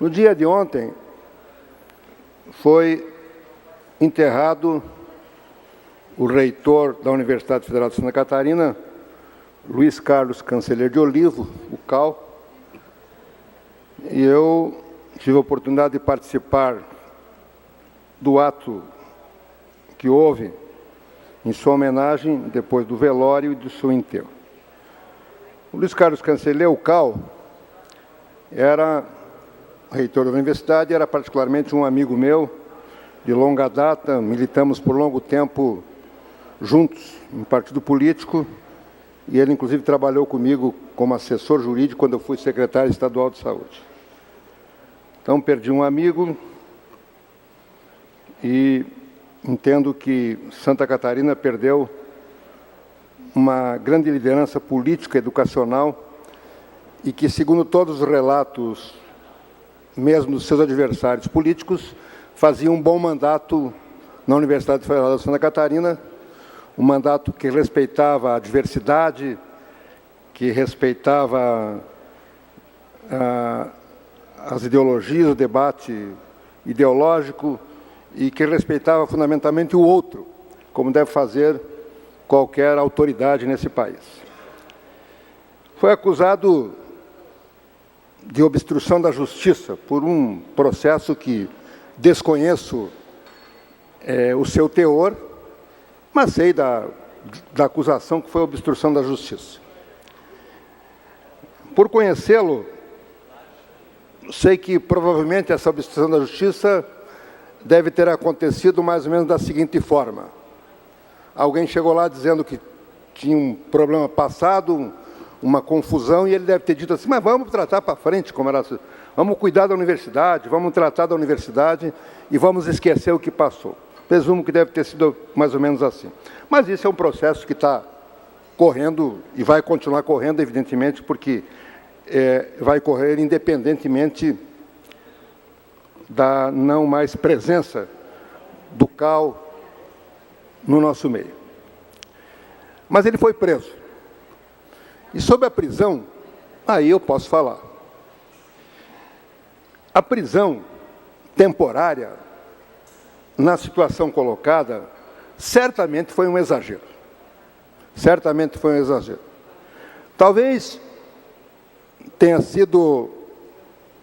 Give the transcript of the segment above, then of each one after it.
No dia de ontem, foi enterrado o reitor da Universidade Federal de Santa Catarina, Luiz Carlos Canceler de Olivo, o CAL, e eu tive a oportunidade de participar do ato que houve em sua homenagem, depois do velório e do seu enterro. O Luiz Carlos Canceler, o CAL, era reitor da universidade, era particularmente um amigo meu, de longa data, militamos por longo tempo juntos em partido político, e ele, inclusive, trabalhou comigo como assessor jurídico quando eu fui secretário estadual de saúde. Então, perdi um amigo e entendo que Santa Catarina perdeu uma grande liderança política, educacional, e que, segundo todos os relatos, mesmo dos seus adversários políticos, fazia um bom mandato na Universidade Federal de Santa Catarina, um mandato que respeitava a diversidade, que respeitava as ideologias, o debate ideológico, e que respeitava fundamentalmente o outro, como deve fazer qualquer autoridade nesse país. Foi acusado de obstrução da justiça por um processo que desconheço o seu teor, mas sei da acusação que foi obstrução da justiça. Por conhecê-lo, sei que provavelmente essa obstrução da justiça deve ter acontecido mais ou menos da seguinte forma. Alguém chegou lá dizendo que tinha um problema passado, uma confusão, e ele deve ter dito assim, mas vamos tratar para frente, como era, vamos cuidar da universidade, vamos tratar da universidade e vamos esquecer o que passou. Presumo que deve ter sido mais ou menos assim. Mas isso é um processo que está correndo e vai continuar correndo, evidentemente, porque vai correr independentemente da não mais presença do CAL no nosso meio. Mas ele foi preso. E sobre a prisão, aí eu posso falar. A prisão temporária, na situação colocada, certamente foi um exagero. Certamente foi um exagero. Talvez tenha sido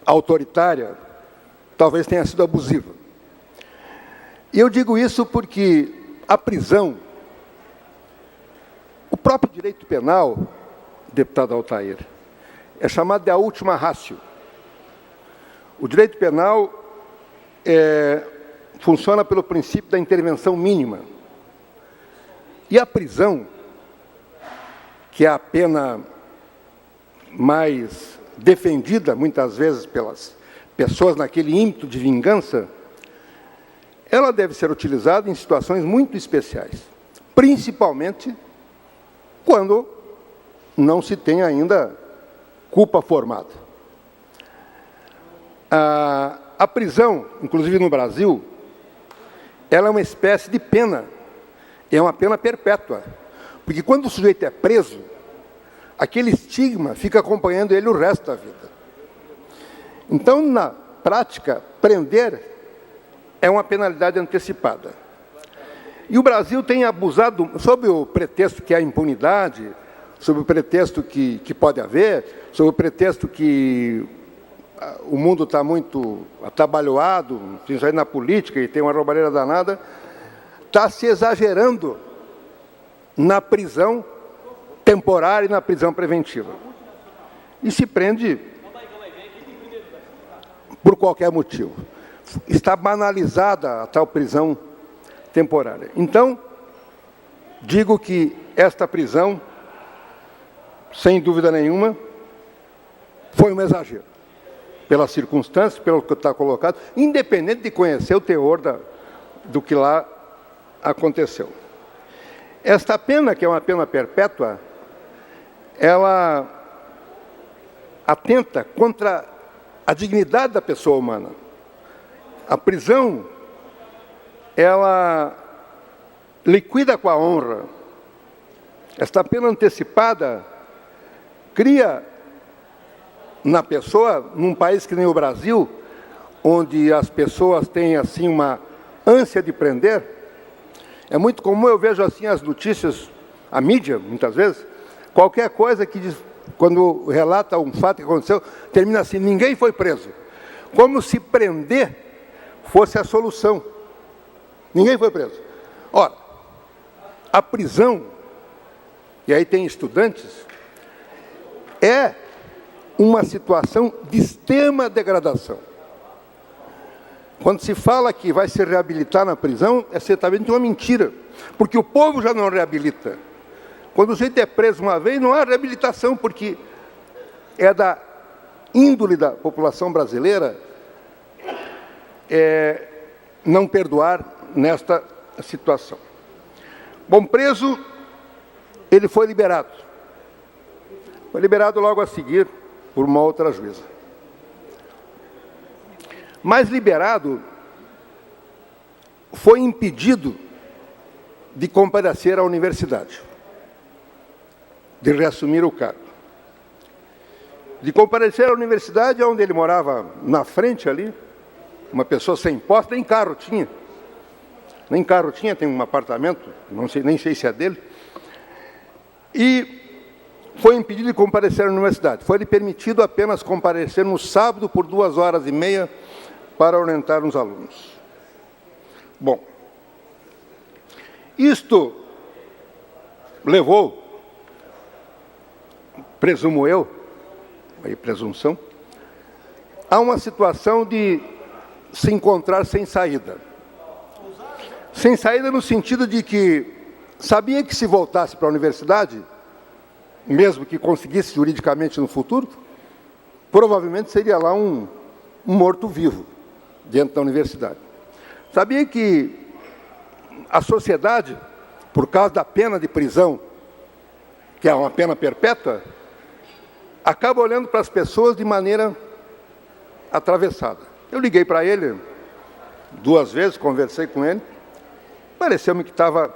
autoritária, talvez tenha sido abusiva. E eu digo isso porque a prisão, o próprio direito penal, deputado Altair, é chamado de a última ratio. O direito penal funciona pelo princípio da intervenção mínima. E a prisão, que é a pena mais defendida, muitas vezes, pelas pessoas naquele ímpeto de vingança, ela deve ser utilizada em situações muito especiais, principalmente quando não se tem ainda culpa formada. A prisão, inclusive no Brasil, ela é uma espécie de pena, é uma pena perpétua, porque quando o sujeito é preso, aquele estigma fica acompanhando ele o resto da vida. Então, na prática, prender é uma penalidade antecipada. E o Brasil tem abusado, sob o pretexto que há impunidade, sob o pretexto que pode haver, sob o pretexto que o mundo está muito atabalhoado, principalmente na política, e tem uma roubalheira danada, está se exagerando na prisão temporária e na prisão preventiva. E se prende por qualquer motivo. Está banalizada a tal prisão temporária. Então, digo que esta prisão, sem dúvida nenhuma, foi um exagero. Pelas circunstâncias, pelo que está colocado, independente de conhecer o teor do que lá aconteceu. Esta pena, que é uma pena perpétua, ela atenta contra a dignidade da pessoa humana. A prisão, ela liquida com a honra. Esta pena antecipada cria na pessoa, num país que nem o Brasil, onde as pessoas têm assim uma ânsia de prender. É muito comum, eu vejo assim as notícias, a mídia, muitas vezes, qualquer coisa que diz, quando relata um fato que aconteceu, termina assim: ninguém foi preso. Como se prender fosse a solução. Ninguém foi preso. Ora, a prisão, e aí tem estudantes, é uma situação de extrema degradação. Quando se fala que vai se reabilitar na prisão, é certamente uma mentira, porque o povo já não reabilita. Quando o sujeito é preso uma vez, não há reabilitação, porque é da índole da população brasileira não perdoar nesta situação. Bom, preso, ele foi liberado. Foi liberado logo a seguir por uma outra juíza. Mas liberado, foi impedido de comparecer à universidade, de reassumir o cargo. De comparecer à universidade, onde ele morava na frente ali, uma pessoa sem posse, nem carro tinha. Nem carro tinha, tem um apartamento, não sei, nem sei se é dele. E foi impedido de comparecer à universidade. Foi-lhe permitido apenas comparecer no sábado por 2h30 para orientar os alunos. Bom, isto levou, presumo eu, aí presunção, a uma situação de se encontrar sem saída. Sem saída no sentido de que sabia que se voltasse para a universidade, mesmo que conseguisse juridicamente no futuro, provavelmente seria lá um morto-vivo dentro da universidade. Sabia que a sociedade, por causa da pena de prisão, que é uma pena perpétua, acaba olhando para as pessoas de maneira atravessada. Eu liguei para ele 2 vezes, conversei com ele, pareceu-me que estava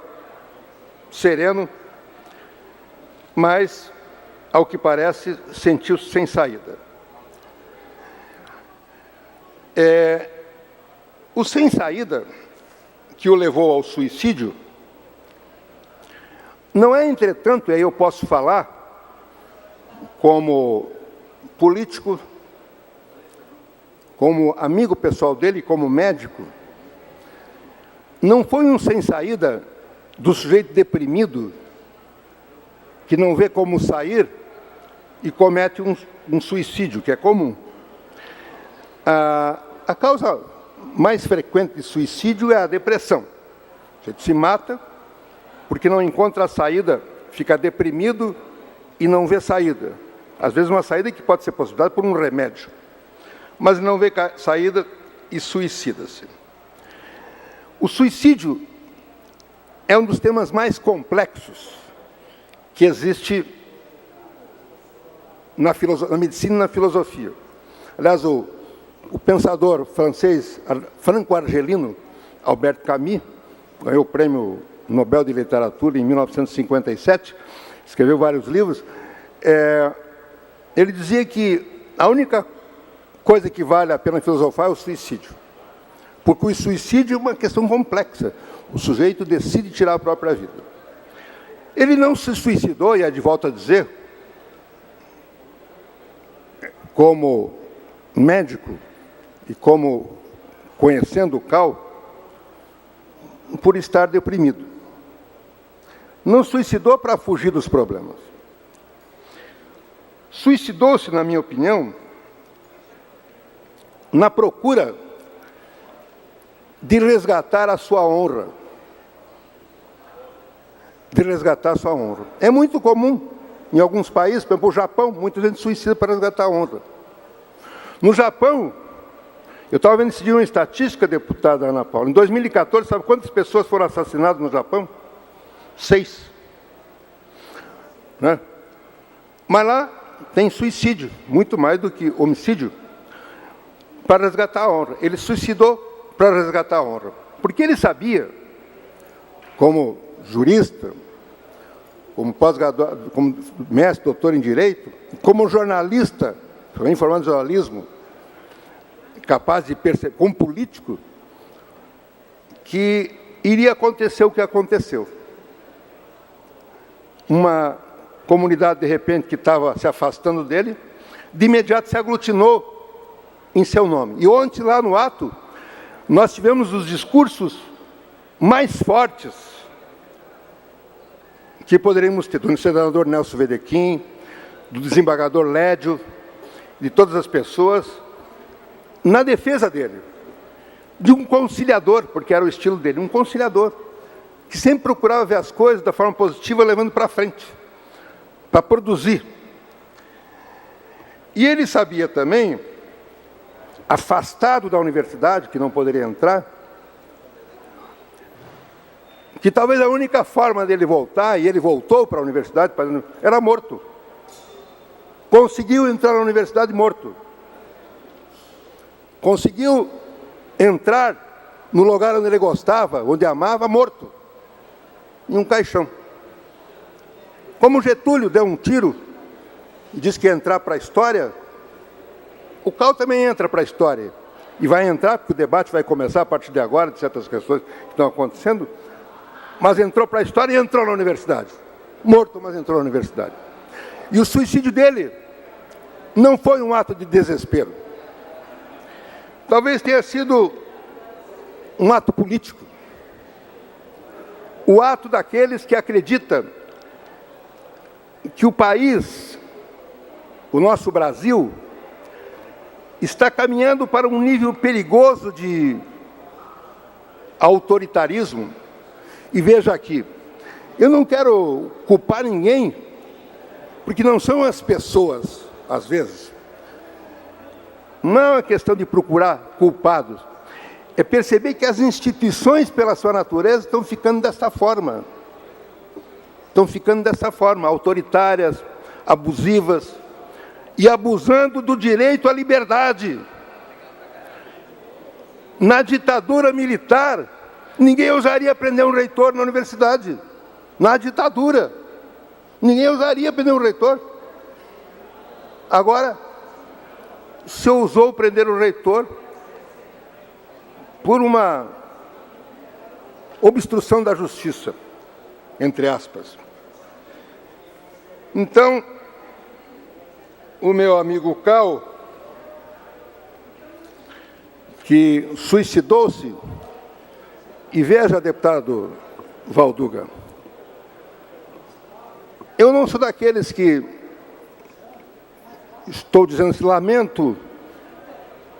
sereno, mas, ao que parece, sentiu-se sem saída. O sem saída que o levou ao suicídio não é, entretanto, e aí eu posso falar como político, como amigo pessoal dele, como médico, não foi um sem saída do sujeito deprimido que não vê como sair e comete um suicídio, que é comum. A causa mais frequente de suicídio é a depressão. O sujeito se mata porque não encontra a saída, fica deprimido e não vê saída. Às vezes uma saída que pode ser possibilitada por um remédio, mas não vê saída e suicida-se. O suicídio é um dos temas mais complexos que existe na medicina e na filosofia. Aliás, o pensador francês franco-argelino Albert Camus ganhou o Prêmio Nobel de Literatura em 1957, escreveu vários livros. Ele dizia que a única coisa que vale a pena filosofar é o suicídio, porque o suicídio é uma questão complexa. O sujeito decide tirar a própria vida. Ele não se suicidou, e é de volta a dizer, como médico e como conhecendo o Cal, por estar deprimido. Não suicidou para fugir dos problemas. Suicidou-se, na minha opinião, na procura de resgatar a sua honra. De resgatar a sua honra. É muito comum, em alguns países, por exemplo, o Japão, muita gente suicida para resgatar a honra. No Japão, eu estava vendo esse dia uma estatística, deputada Ana Paula. Em 2014, sabe quantas pessoas foram assassinadas no Japão? 6. Né? Mas lá tem suicídio, muito mais do que homicídio, para resgatar a honra. Ele suicidou para resgatar a honra. Porque ele sabia, como jurista, como pós-graduado, como mestre, doutor em Direito, como jornalista, também formado em jornalismo, capaz de perceber, como político, que iria acontecer o que aconteceu. Uma comunidade, de repente, que estava se afastando dele, de imediato se aglutinou em seu nome. E ontem, lá no ato, nós tivemos os discursos mais fortes que poderíamos ter, do senador Nelson Wedekind, do desembargador Lédio, de todas as pessoas, na defesa dele, de um conciliador, porque era o estilo dele, um conciliador, que sempre procurava ver as coisas da forma positiva, levando para frente, para produzir. E ele sabia também, afastado da universidade, que não poderia entrar, que talvez a única forma dele voltar, e ele voltou para a universidade, era morto. Conseguiu entrar na universidade morto. Conseguiu entrar no lugar onde ele gostava, onde amava, morto. Em um caixão. Como Getúlio deu um tiro e disse que ia entrar para a história, o Cal também entra para a história. E vai entrar, porque o debate vai começar a partir de agora, de certas questões que estão acontecendo, mas entrou para a história e entrou na universidade. Morto, mas entrou na universidade. E o suicídio dele não foi um ato de desespero. Talvez tenha sido um ato político. O ato daqueles que acreditam que o país, o nosso Brasil, está caminhando para um nível perigoso de autoritarismo. E veja aqui, eu não quero culpar ninguém, porque não são as pessoas, às vezes. Não é uma questão de procurar culpados. É perceber que as instituições, pela sua natureza, estão ficando dessa forma. Estão ficando dessa forma, autoritárias, abusivas, e abusando do direito à liberdade. Na ditadura militar, ninguém ousaria prender um reitor na universidade. Na ditadura, ninguém ousaria prender um reitor. Agora, se ousou prender o reitor por uma obstrução da justiça, entre aspas. Então, o meu amigo Cal, que suicidou-se, e veja, deputado Valduga, eu não sou daqueles que estou dizendo assim, lamento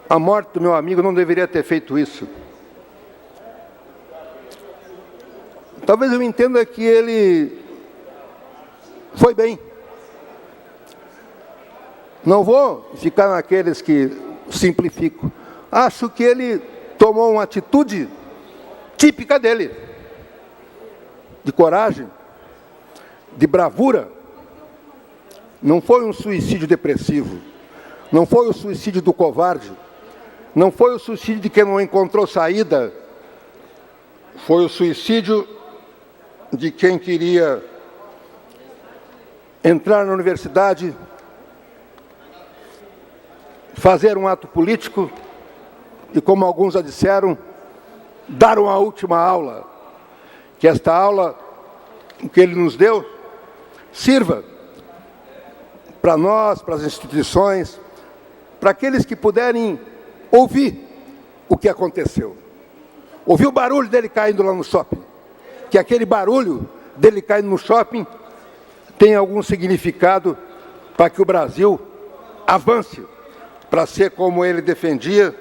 a morte do meu amigo, não deveria ter feito isso. Talvez eu entenda que ele foi bem. Não vou ficar naqueles que simplificam. Acho que ele tomou uma atitude típica dele, de coragem, de bravura. Não foi um suicídio depressivo, não foi o suicídio do covarde, não foi o suicídio de quem não encontrou saída, foi o suicídio de quem queria entrar na universidade, fazer um ato político e, como alguns já disseram, dar uma última aula, que esta aula que ele nos deu sirva para nós, para as instituições, para aqueles que puderem ouvir o que aconteceu. Ouvir o barulho dele caindo lá no shopping, que aquele barulho dele caindo no shopping tem algum significado para que o Brasil avance, para ser como ele defendia,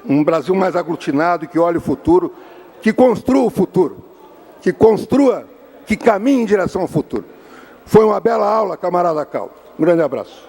um Brasil mais aglutinado, que olhe o futuro, que construa o futuro, que caminhe em direção ao futuro. Foi uma bela aula, camarada Cal. Um grande abraço.